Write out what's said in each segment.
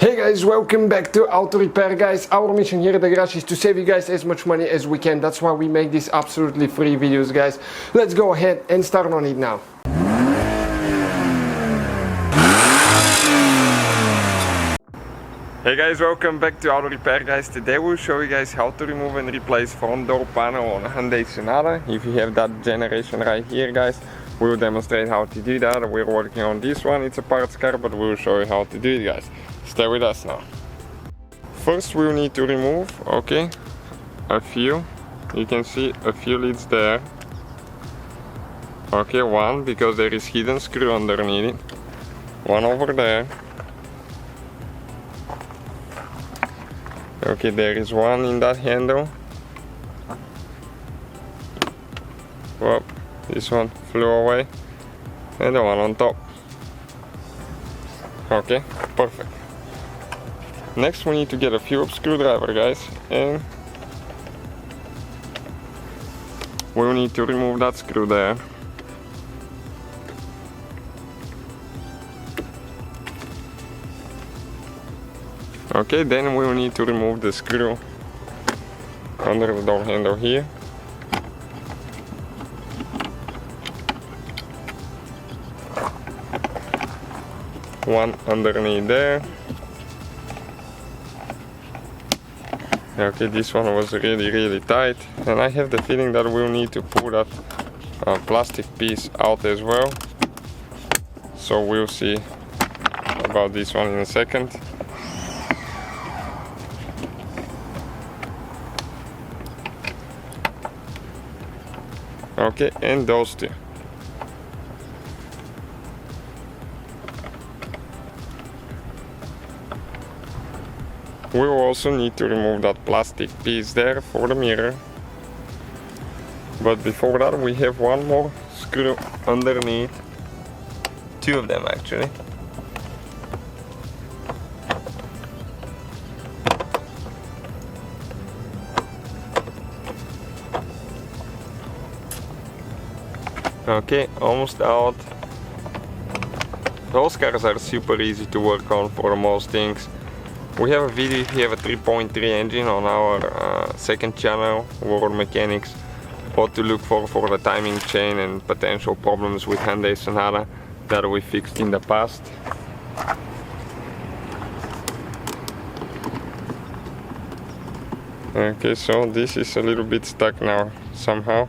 Hey guys, welcome back to Auto Repair, guys. Our mission here at the garage is to save you guys as much money as we can. That's why we make these absolutely free videos, guys. Let's go ahead and start on it now. Hey guys, welcome back to Auto Repair, guys. Today we'll show you guys how to remove and replace front door panel on a Hyundai Sonata. If you have that generation right here, guys, we'll demonstrate how to do that. We're working on this one. It's a parts car, but we'll show you how to do it, guys. Stay with us now. First we'll need to remove, a few. You can see a few leads there. One, because there is hidden screw underneath it. One over there. There is one in that handle. Whoop, this one flew away. And the one on top. Perfect. Next we need to get a Phillips screwdriver, guys, and we'll need to remove that screw there. Then we'll need to remove the screw under the door handle here. One underneath there. This one was really tight, and I have the feeling that we'll need to pull that plastic piece out as well. So we'll see about this one in a second. And those two. We'll also need to remove that plastic piece there for the mirror. But before that we have one more screw underneath. Two of them actually. Almost out. Those cars are super easy to work on for most things. We have a video if you have a 3.3 engine on our second channel, World Mechanics, what to look for the timing chain and potential problems with Hyundai Sonata that we fixed in the past. So this is a little bit stuck now somehow.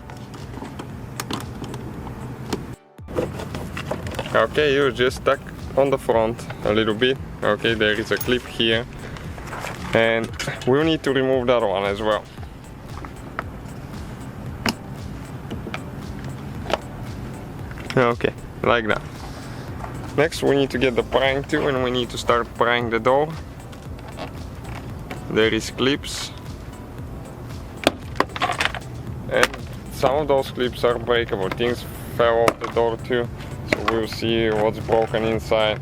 You're just stuck on the front a little bit. There is a clip here, and we'll need to remove that one as well. Like that. Next we need to get the prying tool and we need to start prying the door. There is clips, and some of those clips are breakable. Things fell off the door too, so we'll see what's broken inside.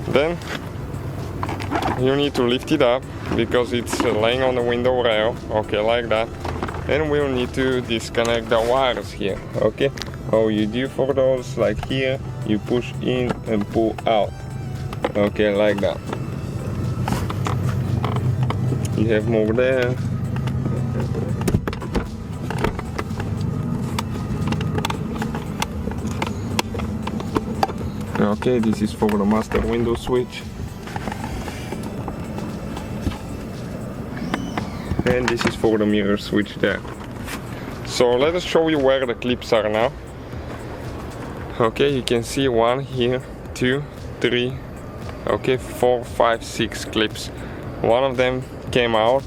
Then you need to lift it up because it's laying on the window rail, like that. And we'll need to disconnect the wires here, How you do for those, like here, you push in and pull out, like that. You have more there. This is for the master window switch. And this is for the mirror switch there. So let us show you where the clips are now. You can see one here, 2, 3, 4, 5, 6 clips. One of them came out,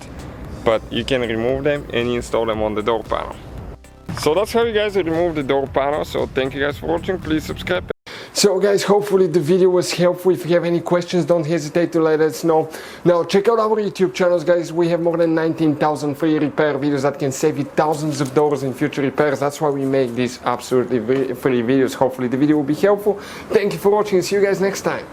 but you can remove them and install them on the door panel. So that's how you guys remove the door panel. So thank you guys for watching. Please subscribe. So guys, hopefully the video was helpful. If you have any questions, don't hesitate to let us know. Now check out our YouTube channels, guys. We have more than 19,000 free repair videos that can save you thousands of dollars in future repairs. That's why we make these absolutely free videos. Hopefully the video will be helpful. Thank you for watching. See you guys next time.